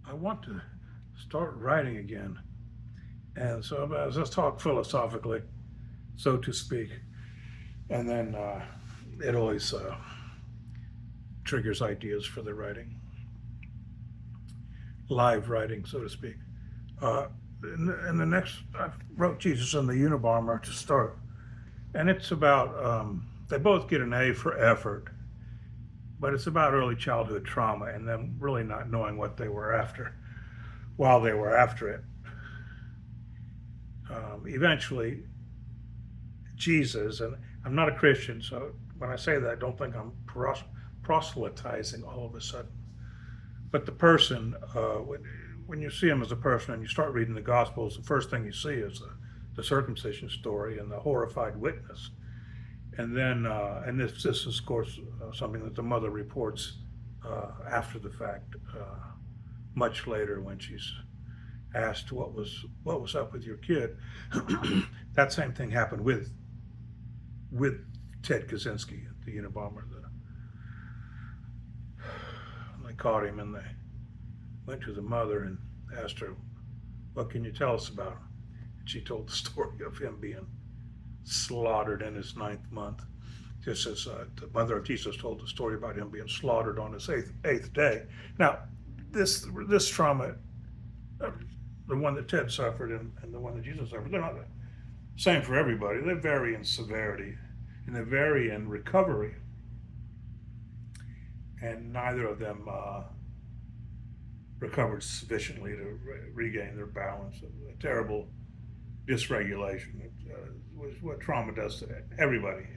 I want to start writing again. And so let's talk philosophically, so to speak. And then it always triggers ideas for the writing, live writing, so to speak. Uh, and the next, I wrote Jesus and the Unabomber to start. And it's about, they both get an A for effort, but it's about early childhood trauma and them really not knowing what they were after while they were after it. Eventually, Jesus, and I'm not a Christian, so when I say that, don't think I'm proselytizing all of a sudden. But the person, when you see him as a person and you start reading the Gospels, the first thing you see is the circumcision story and the horrified witness. And then, and this is, of course, something that the mother reports after the fact, much later when she's asked what was up with your kid. That same thing happened with Ted Kaczynski, the Unabomber. They caught him and they went to the mother and asked her, "What can you tell us about him?" And she told the story of him being slaughtered in his ninth month, just as the mother of Jesus told the story about him being slaughtered on his eighth day. Now, this trauma, uh, the one that Ted suffered and the one that Jesus suffered, they're not the same for everybody. They vary in severity and they vary in recovery, and neither of them recovered sufficiently to regain their balance. A terrible dysregulation was what trauma does to everybody.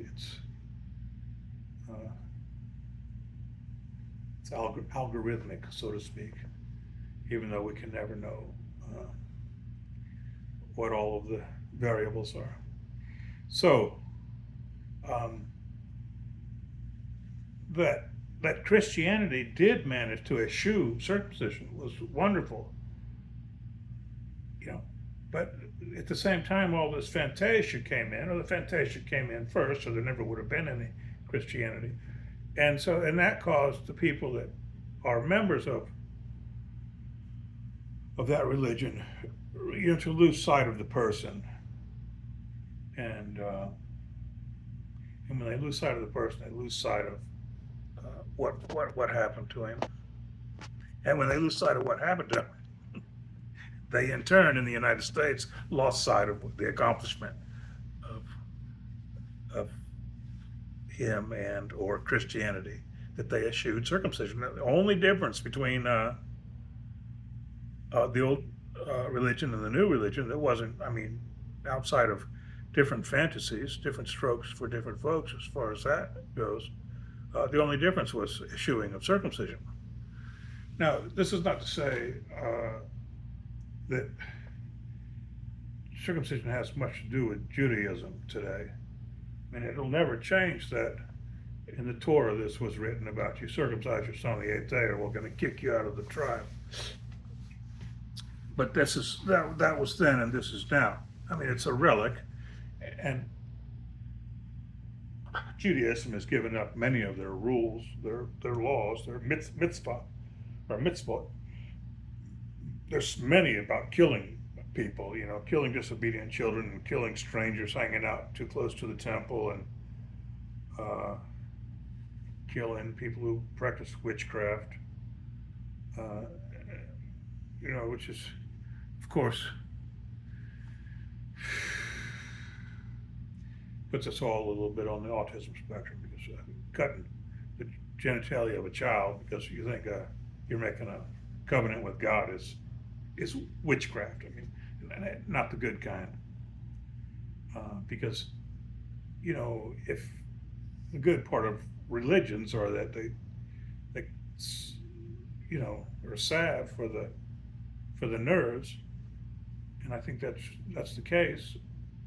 Uh, it's algorithmic, so to speak, even though we can never know uh, what all of the variables are. So um, that that Christianity did manage to eschew circumcision was wonderful, you know. But at the same time, all this fantasia came in, or the fantasia came in first, or there never would have been any Christianity, and that caused the people that are members of that religion, to lose sight of the person, and and when they lose sight of the person, they lose sight of what happened to him, and when they lose sight of what happened to him, they in turn in the United States lost sight of the accomplishment of of him and or Christianity, that they eschewed circumcision. The only difference between the old religion and the new religion, that wasn't, I mean, outside of different fantasies, different strokes for different folks as far as that goes, the only difference was eschewing of circumcision. Now, this is not to say that circumcision has much to do with Judaism today. I mean, it'll never change that in the Torah this was written about: you circumcise your son on the eighth day or we're going to kick you out of the tribe. But that was then and this is now. I mean, it's a relic, and Judaism has given up many of their rules, their laws, their mitzvah or mitzvot. There's many about killing people, killing disobedient children and killing strangers hanging out too close to the temple, and killing people who practice witchcraft, uh, which is, of course, puts us all a little bit on the autism spectrum, because cutting the genitalia of a child because you think you're making a covenant with God is witchcraft. I mean, not the good kind, because if the good part of religions are that they are salve for the nerves, and I think that's the case.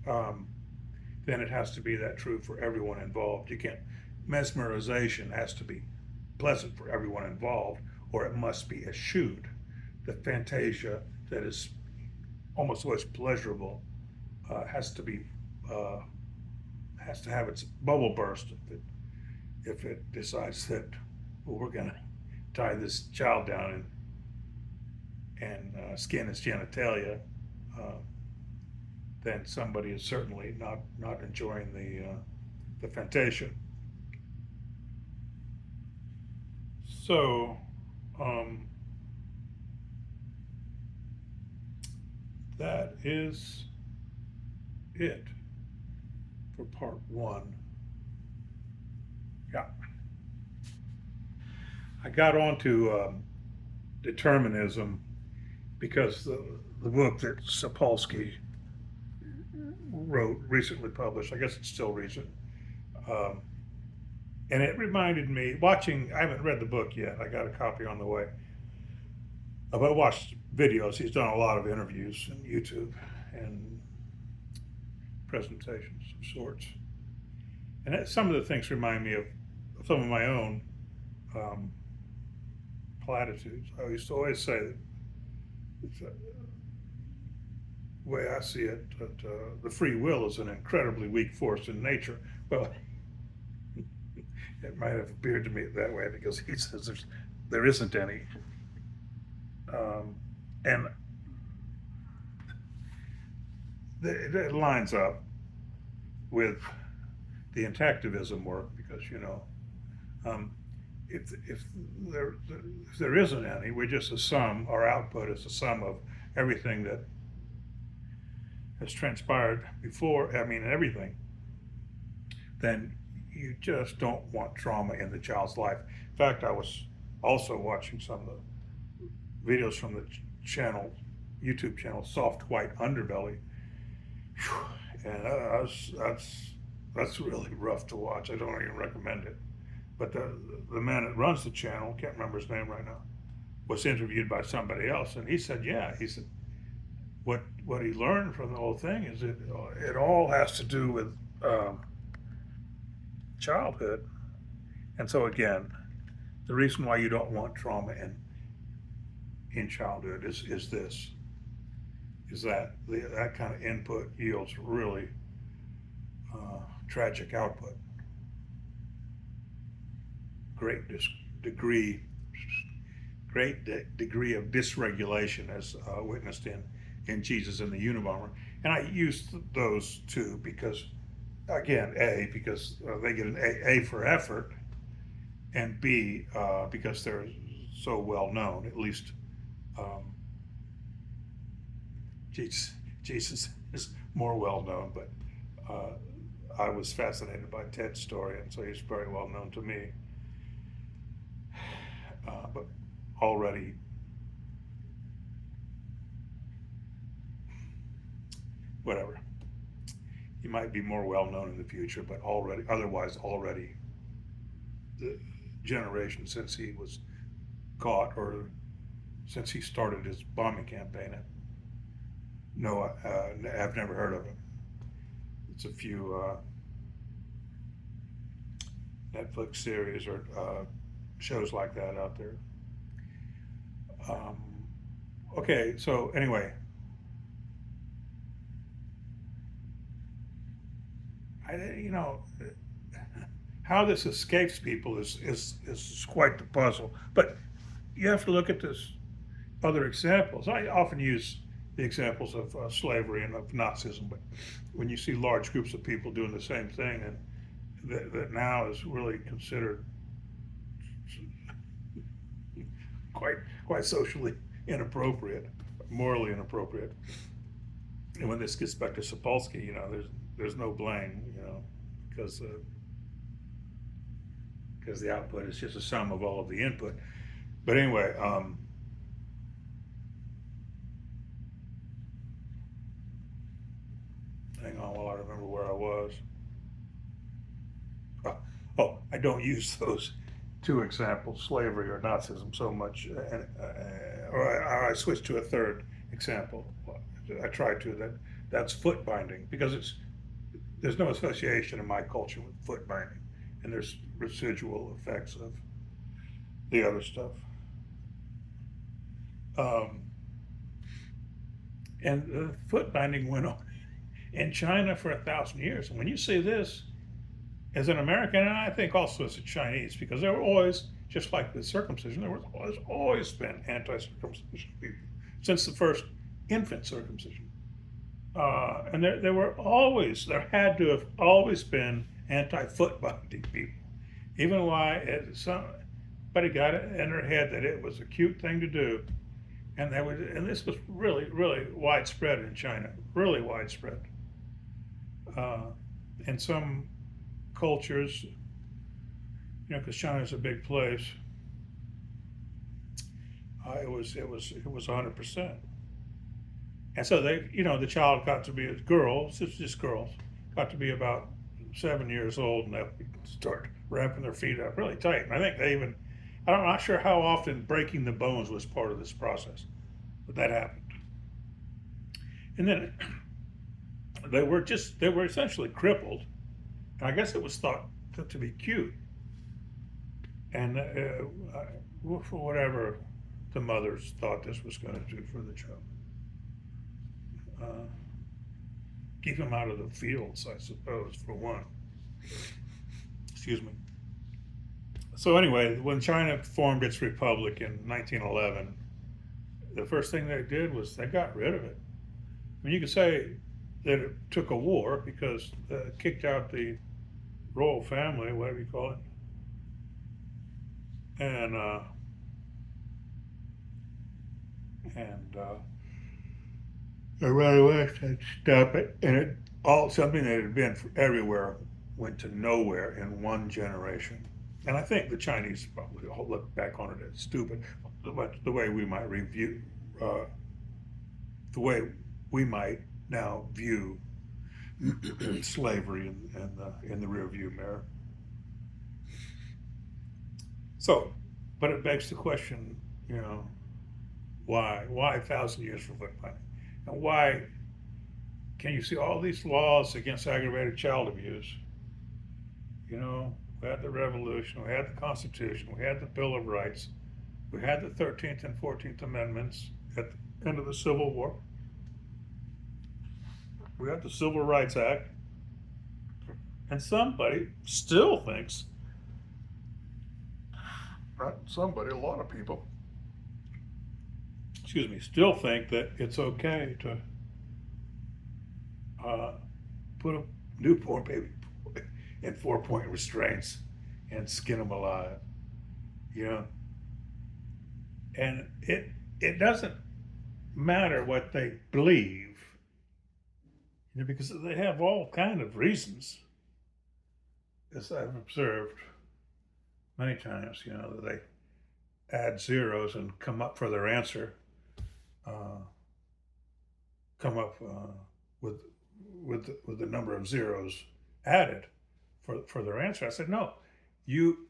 Then it has to be that true for everyone involved. You can't, mesmerization has to be pleasant for everyone involved, or it must be eschewed. The fantasia that is almost always pleasurable has to have its bubble burst if it decides that, well, we're going to tie this child down and skin is genitalia, uh, then somebody is certainly not enjoying the fantasia. So um, that is it for part one. Yeah, I got onto determinism because the book that Sapolsky wrote, recently published, I guess it's still recent, um, and it reminded me, watching, I haven't read the book yet, I got a copy on the way, but I watched videos. He's done a lot of interviews on YouTube and presentations of sorts. And some of the things remind me of some of my own um, platitudes. I used to always say that the way I see it, that the free will is an incredibly weak force in nature. Well, it might have appeared to me that way because he says there isn't any. And it lines up with the intactivism work because, um, if there isn't any, we're just a sum, our output is a sum of everything that has transpired before, I mean, everything, then you just don't want trauma in the child's life. In fact, I was also watching some of the videos from the channel, YouTube channel, Soft White Underbelly. And that's really rough to watch. I don't even recommend it. But the man that runs the channel, can't remember his name right now, was interviewed by somebody else, and he said, yeah, he said what he learned from the whole thing is it all has to do with childhood. And so again, the reason why you don't want trauma in childhood is this, is that that kind of input yields really tragic output. Great degree, degree of dysregulation, as witnessed in Jesus and the Unabomber. And I use those two because, again, because they get an A for effort, and B, because they're so well known. At least um, Jesus is more well known, but I was fascinated by Ted's story, and so he's very well known to me. But already, whatever, he might be more well known in the future, but already the generation since he was caught, or since he started his bombing campaign, no, I've never heard of him. It's a few Netflix series or shows like that out there. Okay, so anyway, you know, how this escapes people is quite the puzzle. But you have to look at this other examples. I often use the examples of slavery and of Nazism, but when you see large groups of people doing the same thing, and that now is really considered quite socially inappropriate, morally inappropriate. And when this gets back to Sapolsky, there's no blame, because the output is just a sum of all of the input. But anyway, hang on while I remember where I was. I don't use those two examples, slavery or Nazism, so much, or I switched to a third example. I tried to. That's foot binding, because there's no association in my culture with foot binding, and there's residual effects of the other stuff. And foot binding went on in China for 1,000 years. And when you see this, as an American, and I think also as a Chinese, because there were always, just like the circumcision, there was always been anti-circumcision people. since the first infant circumcision. And there had to have always been anti-foot binding people. Even why somebody got it in their head that it was a cute thing to do, and this was really, really widespread in China, really widespread. Uh, in some cultures, because China's a big place, it was 100%. And so the child got to be girls, it's just girls, got to be about 7 years old, and they would start wrapping their feet up really tight. And I think I'm not sure how often breaking the bones was part of this process, but that happened. And then they were essentially crippled. And I guess it was thought to be cute. And for whatever the mothers thought this was going to do for the child. Keep him out of the fields, I suppose, for one. Excuse me. So anyway, when China formed its republic in 1911, the first thing they did was they got rid of it. I mean, you could say that it took a war because it kicked out the royal family, whatever you call it, and they ran away to stop it, and something that had been everywhere went to nowhere in one generation. And I think the Chinese probably all look back on it as stupid, but the way we might the way we might now view slavery in the rearview mirror. So, but it begs the question, why 1,000 years for foot binding, and why can you see all these laws against aggravated child abuse? We had the Revolution, we had the Constitution, we had the Bill of Rights, we had the 13th and 14th Amendments at the end of the Civil War. We had the Civil Rights Act. And somebody still thinks, not somebody, a lot of people, still think that it's okay to put a newborn baby in 4-point restraints and skin them alive, and it doesn't matter what they believe, because they have all kind of reasons, as I've observed many times, that they add zeros and come up for their answer, come up with the number of zeros added for their answer. I said, no, you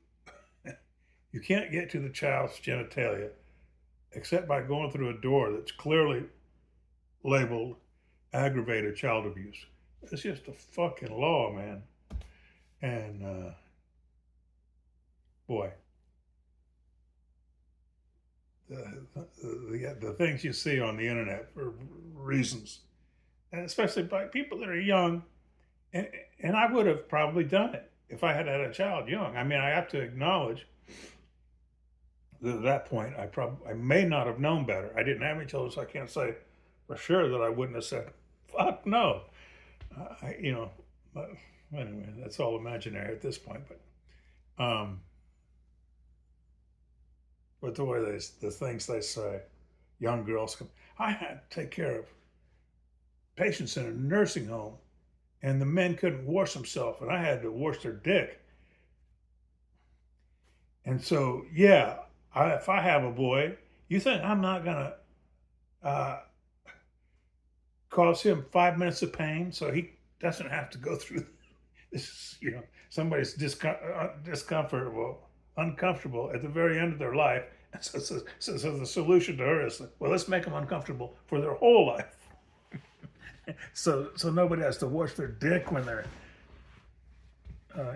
can't get to the child's genitalia except by going through a door that's clearly labeled aggravated child abuse. It's just a fucking law, man. And boy, the things you see on the internet for reasons, and especially by people that are young, and I would have probably done it if I had had a child young. I mean, I have to acknowledge that at that point I may not have known better. I didn't have any children, so I can't say for sure that I wouldn't have said, "Fuck no." But anyway, that's all imaginary at this point. But the way the things they say, young girls come. I had to take care of patients in a nursing home, and the men couldn't wash themselves, and I had to wash their dick. And so, yeah, if I have a boy, you think I'm not gonna cause him 5 minutes of pain so he doesn't have to go through this, somebody's uncomfortable at the very end of their life. And so the solution to her is, well, let's make them uncomfortable for their whole life. So nobody has to wash their dick when they're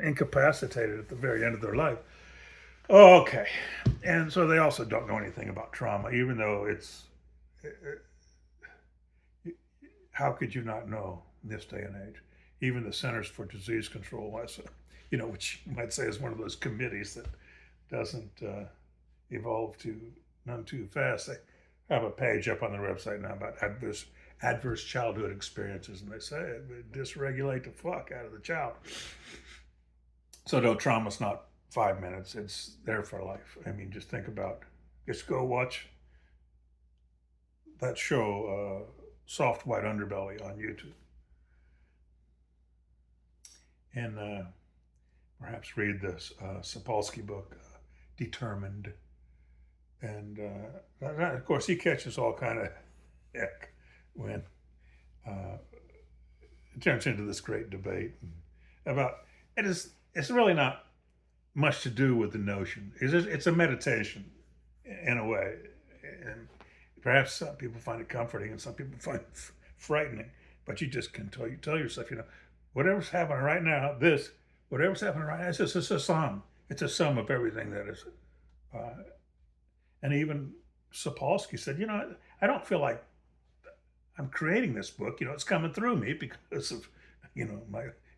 incapacitated at the very end of their life. Okay. And so they also don't know anything about trauma, even though how could you not know in this day and age? Even the Centers for Disease Control, which you might say is one of those committees that doesn't evolve none too fast. They have a page up on their website now about adverse childhood experiences, and they say it dysregulate the fuck out of the child. So no, trauma's not 5 minutes; it's there for life. I mean, just go watch that show, Soft White Underbelly, on YouTube, and perhaps read this Sapolsky book, Determined. And of course, he catches all kind of heck when it turns into this great debate about it. It's really not much to do with the notion. It's a meditation in a way, and perhaps some people find it comforting and some people find it frightening. But you just can tell yourself, whatever's happening right now, whatever's happening right now, it's just a sum. It's a sum of everything that is. And even Sapolsky said, I don't feel like I'm creating this book. It's coming through me because of,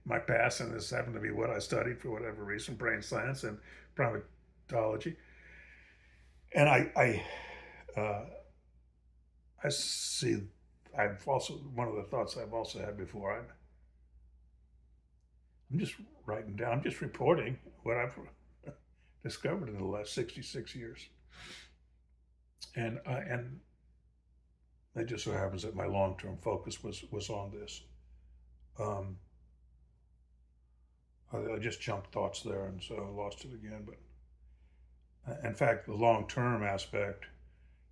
my past, and this happened to be what I studied for whatever reason, brain science and primatology. And I see. I've also, one of the thoughts I've also had before. I'm just writing down. I'm just reporting what I've discovered in the last 66 years. And it just so happens that my long-term focus was on this. I just jumped thoughts there, and so I lost it again. But in fact, the long-term aspect,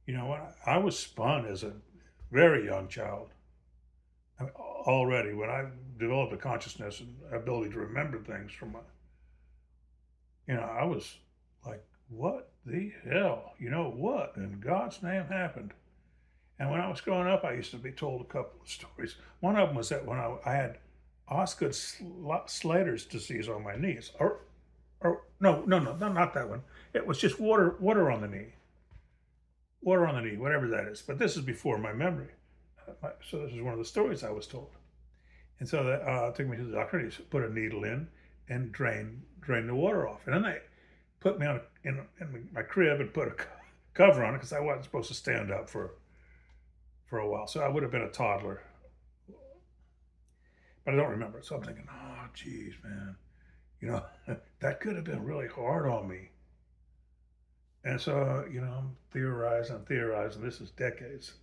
when I was spun as a very young child, I mean, already when I developed a consciousness and ability to remember things from I was like, what the hell? What in God's name happened? And when I was growing up, I used to be told a couple of stories. One of them was that when I had Osgood Schlater's disease on my knees, or no, not that one. It was just water on the knee, whatever that is. But this is before my memory. So this is one of the stories I was told. And so that took me to the doctor. He put a needle in and drain the water off. And then they put me in my crib and put a cover on it because I wasn't supposed to stand up for a while. So I would have been a toddler. But I don't remember it. So I'm thinking, oh, geez, man. That could have been really hard on me. And so, I'm theorizing. This is decades.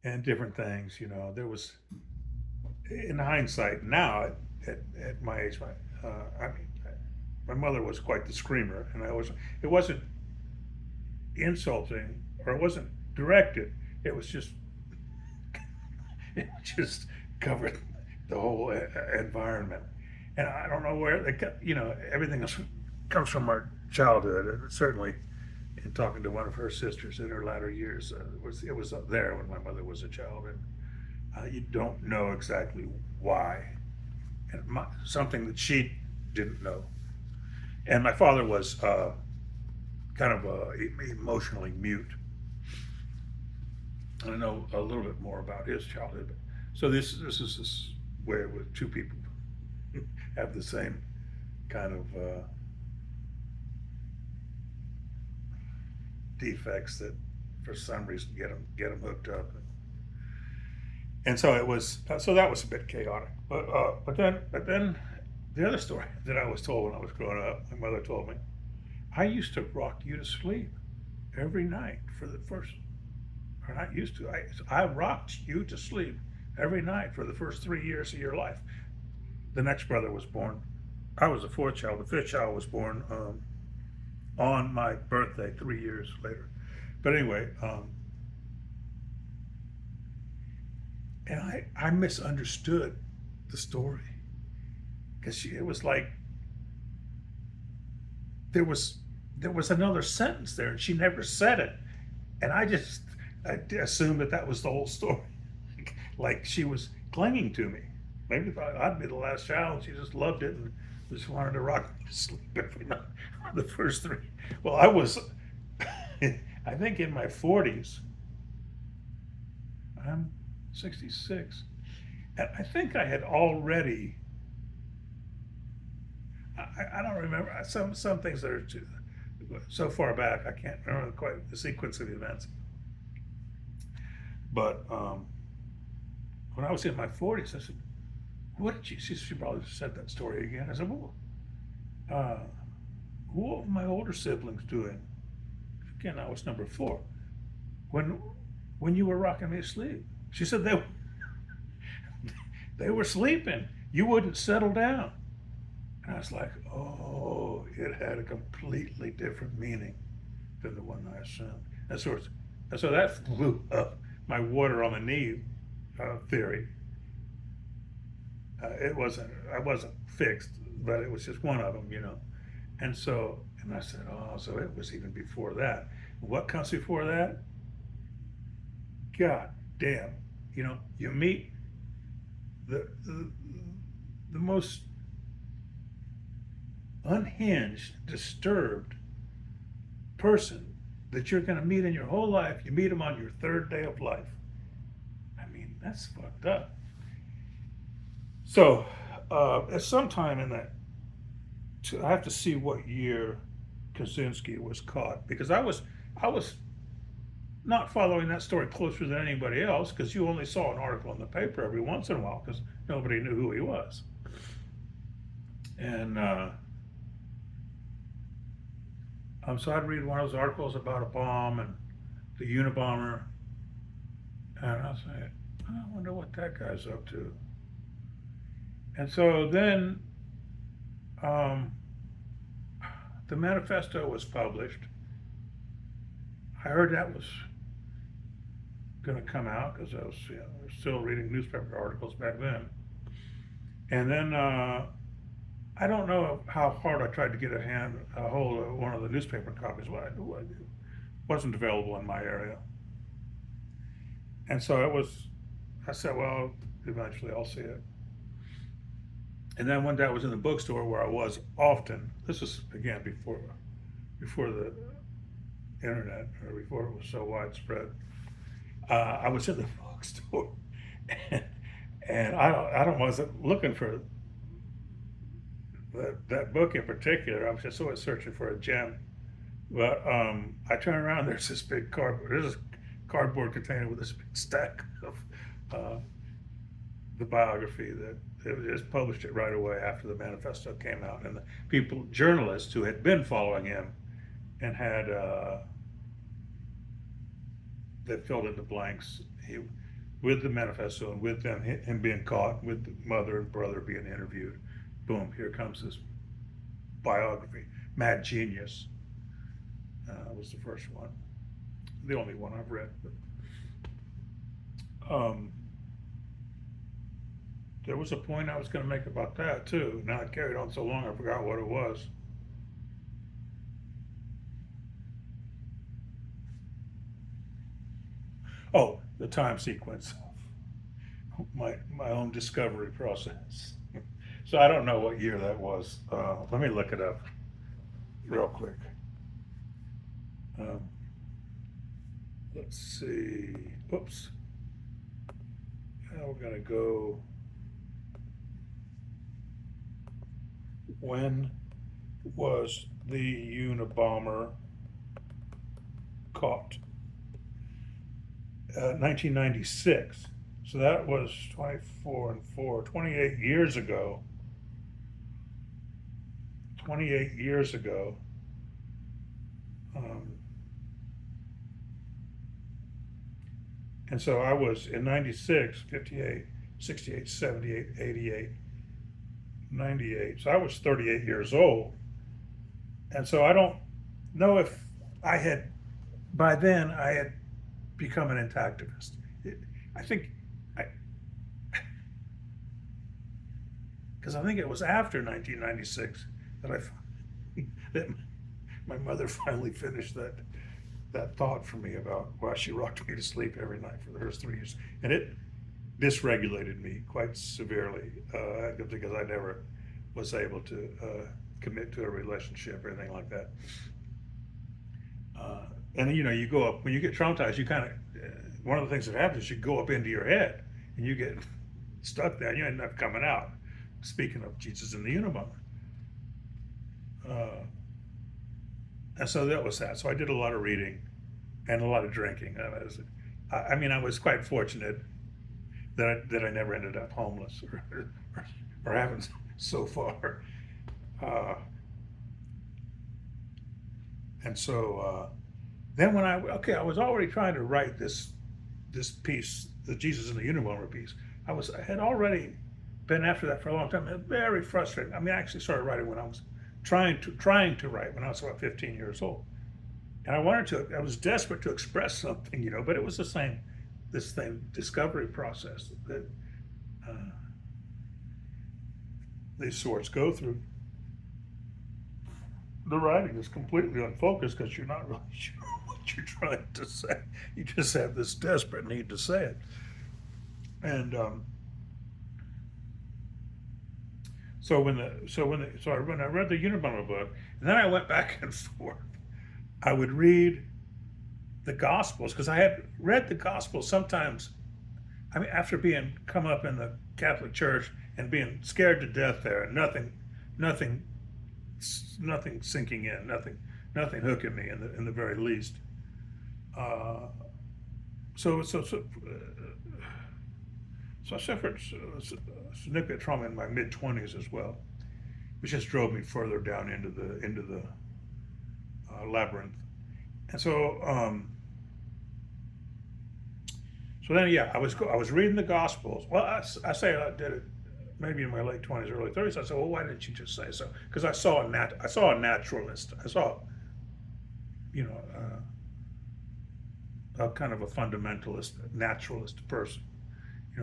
And different things, there was, in hindsight, now at my age, my mother was quite the screamer, and it wasn't insulting, or it wasn't directed. It just covered the whole environment. And I don't know where they got, everything else comes from our childhood. And certainly, in talking to one of her sisters in her latter years, it was up there when my mother was a child, and you don't know exactly why, and something that she didn't know. And my father was kind of emotionally mute. And I know a little bit more about his childhood. So this is this way with two people have the same kind of defects that for some reason get them hooked up. And so it was, so that was a bit chaotic. But then the other story that I was told when I was growing up, my mother told me, I used to rock you to sleep every night for the first, or not used to, I rocked you to sleep every night for the first 3 years of your life. The next brother was born. I was the fourth child. The fifth child was born on my birthday 3 years later. But anyway, and I misunderstood the story, because it was like there was another sentence there, and she never said it, and I assumed that was the whole story, like she was clinging to me. Maybe thought I'd be the last child. She just loved it and just wanted to rock me to sleep every night. The first three. Well, I was, I think, in my 40s. I'm 66. And I think I had already, I don't remember, some things that are so far back, I can't remember quite the sequence of events. But when I was in my 40s, I said, "What did you?" She probably said that story again. I said, "Well, uh, what were my older siblings doing?" Again, I was number 4. When when you were rocking me to sleep, she said they were sleeping. You wouldn't settle down. And I was like, oh, it had a completely different meaning than the one I assumed. And so that blew up my water on the knee theory. I wasn't fixed, but it was just one of them, you know. And I said, oh, so it was even before that. What comes before that? God damn. You know, you meet the, the most unhinged, disturbed person that you're going to meet in your whole life. You meet them on your 3rd day of life. I mean, that's fucked up. So, at some time in that, I have to see what year Kaczynski was caught, because I was not following that story closer than anybody else, because you only saw an article in the paper every once in a while because nobody knew who he was. And so I'd read one of those articles about a bomb and the Unabomber, and I was like, I wonder what that guy's up to. And so then um, the manifesto was published. I heard that was going to come out because I was still reading newspaper articles back then. And then I don't know how hard I tried to get a hold of one of the newspaper copies. What I do, wasn't available in my area. And so I said, well, eventually I'll see it. And then one day I was in the bookstore where I was often. This was, again, before the internet, or before it was so widespread. I was in the bookstore, and I wasn't looking for that book in particular. I was just always searching for a gem. But I turn around, there's this big cardboard container with this big stack of the biography that they just published it right away after the manifesto came out. And the journalists who had been following him and had that filled in the blanks with the manifesto and with him being caught, with the mother and brother being interviewed. Boom, here comes this biography. Mad Genius was the first one. The only one I've read. But, there was a point I was going to make about that too. Now it carried on so long I forgot what it was. Oh, the time sequence of my own discovery process. So I don't know what year that was. Let me look it up real quick. Let's see. Oops. Now we're going to go. When was the Unabomber caught? 1996. So that was 24 and 4, 28 years ago. 28 years ago. And so I was in 96, 58, 68, 78, 88, 98. So I was 38 years old. And so I don't know if by then I had become an intactivist. Because I think it was after 1996 that my mother finally finished that thought for me about why she rocked me to sleep every night for the first 3 years. And it dysregulated me quite severely because I never was able to commit to a relationship or anything like that. And you go up, when you get traumatized, you kind of, one of the things that happens is you go up into your head and you get stuck there and you end up coming out. Speaking of Jesus and the Unabomber. And so that was that. So I did a lot of reading and a lot of drinking. I mean, I was quite fortunate that I never ended up homeless or haven't so far. Uh, and so then when I was already trying to write this piece, the Jesus in the Unabomber piece. I had already been after that for a long time. It was very frustrating. I mean, I actually started writing when I was trying to write when I was about 15 years old, and I was desperate to express something, but it was this same discovery process that uh, these sorts go through. The writing is completely unfocused because you're not really sure what you're trying to say. You just have this desperate need to say it. And when I read the Unabomber book, and then I went back and forth. I would read the Gospels because I had read the Gospels sometimes. I mean, after being come up in the Catholic Church and being scared to death there, and nothing, nothing sinking in, nothing hooking me in the very least. Uh, so I suffered significant trauma in my mid-20s as well, which just drove me further down into the labyrinth. And so then yeah, I was reading the Gospels. Well, I say I did it maybe in my late 20s, early 30s. I said, well, why didn't you just say so? Because I saw a naturalist. I saw, you know, a kind of a fundamentalist, naturalist person.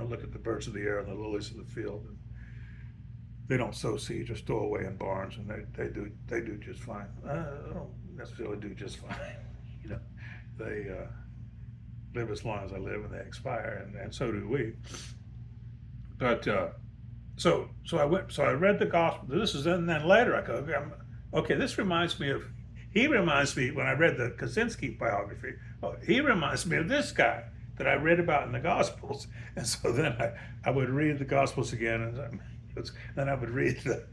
Look at the birds of the air and the lilies of the field. And they don't sow seeds or stow away in barns, and they do just fine. I don't necessarily do just fine. you know, they live as long as I live, and they expire, and so do we. But so I read the gospel. And then later I go, okay, this reminds me of. He reminds me when I read the Kaczynski biography. Oh, he reminds me of this guy that I read about in the Gospels, and so then I would read the Gospels again, and then I would read the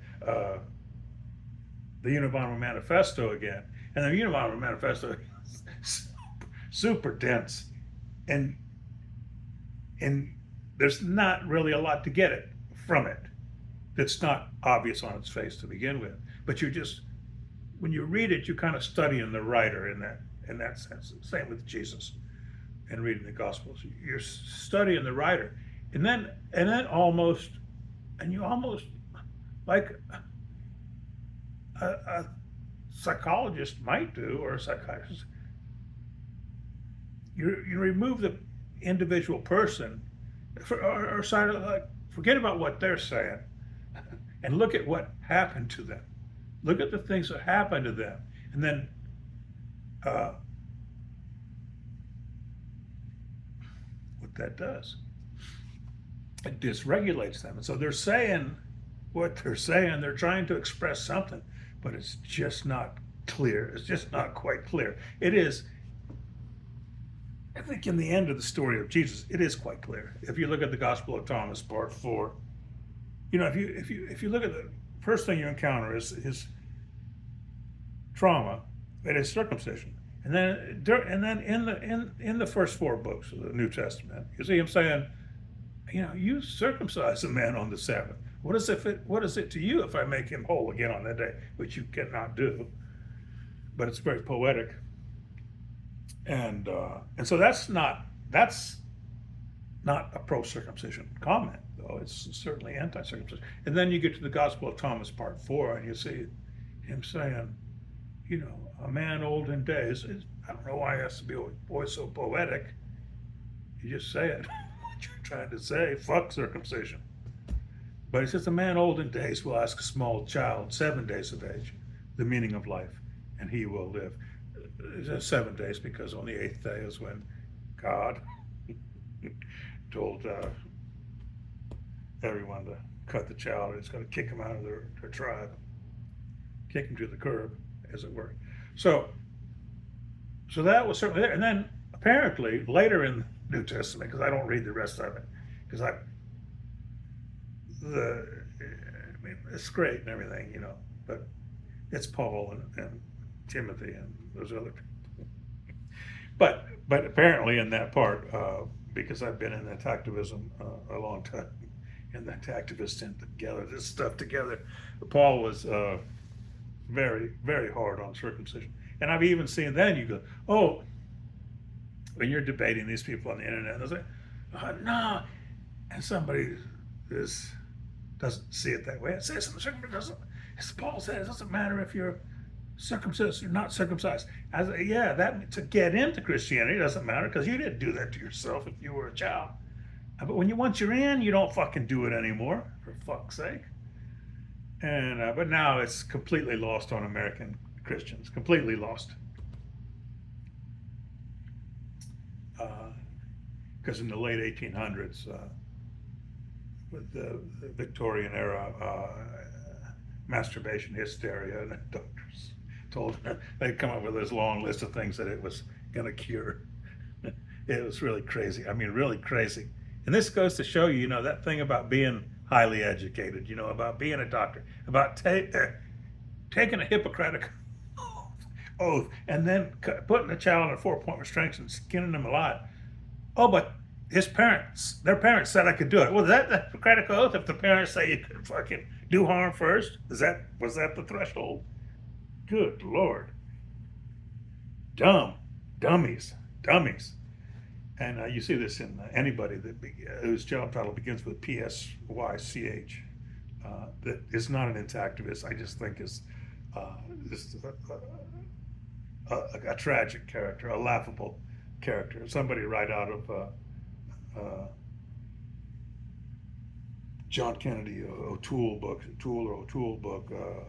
Unabomber Manifesto again, and the Unabomber Manifesto is super dense, and there's not really a lot to get it from it that's not obvious on its face to begin with, but when you read it, you kind of study in the writer in that sense. Same with Jesus and reading the Gospels. You're studying the writer, and then you almost like a psychologist might do, or a psychiatrist. You remove the individual person, or sort of like forget about what they're saying, and look at what happened to them. Look at the things that happened to them, and then what that does, it dysregulates them. And so they're saying what they're saying. They're trying to express something, but it's just not clear. It's just not quite clear. It is. I think in the end of the story of Jesus, it is quite clear. If you look at the Gospel of Thomas, Part 4, if you look at the first thing you encounter is his trauma, it is circumcision, and then in the first 4 books of the New Testament, you see him saying, you circumcise a man on the Sabbath. What is it to you if I make him whole again on that day, which you cannot do? But it's very poetic, and so that's not a pro-circumcision comment, though. It's certainly anti-circumcision. And then you get to the Gospel of Thomas, Part 4, and you see him saying, a man old in days. I don't know why it has to be always so poetic. You just say it. What you're trying to say, fuck circumcision. But he says, a man old in days will ask a small child, 7 days of age, the meaning of life, and he will live. It says 7 days because on the 8th day is when God told everyone to cut the child. It's going to kick him out of their tribe, kick him to the curb, as it were. So that was certainly there. And then apparently later in the New Testament, because I don't read the rest of it, because it's great and everything, but it's Paul and Timothy and those other people. But apparently in that part, because I've been in that activism a long time, and that activists tend to gather this stuff together. Paul was very, very hard on circumcision. And I've even seen then you go, oh, when you're debating these people on the internet, they'll say, no, and somebody doesn't see it that way. It says in the circumcision doesn't. As Paul said, it doesn't matter if you're circumcised or not circumcised. Yeah, that to get into Christianity doesn't matter because you didn't do that to yourself if you were a child. But once you're in, you don't fucking do it anymore, for fuck's sake. And but now it's completely lost on American Christians, completely lost. Because in the late 1800s, with the Victorian era masturbation hysteria, and the doctors told them they'd come up with this long list of things that it was going to cure. It was really crazy. I mean, really crazy. And this goes to show you, you know, that thing about being highly educated, you know, about being a doctor, about taking a Hippocratic oath and then putting a child in a 4-point restraint and skinning them alive. Oh, but their parents said I could do it. Well, is that the Hippocratic oath? If the parents say you could fucking do harm first, was that the threshold? Good Lord. Dummies. And you see this in anybody whose job title begins with PSYCH. That is not an intactivist. I just think is just a tragic character, a laughable character. Somebody right out of John Kennedy O'Toole book,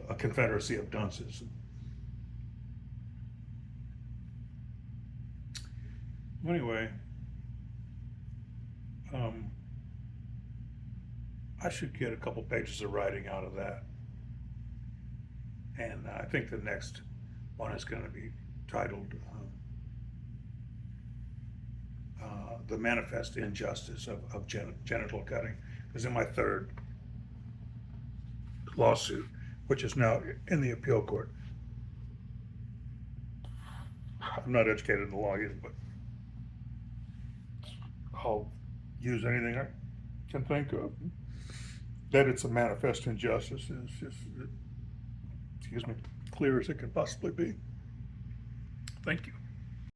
A Confederacy of Dunces. Anyway, I should get a couple pages of writing out of that. And I think the next one is going to be titled The Manifest Injustice of Genital Cutting. Because in my third lawsuit, which is now in the appeal court, I'm not educated in the law either, but I'll use anything I can think of. That it's a manifest injustice is just, clear as it can possibly be. Thank you.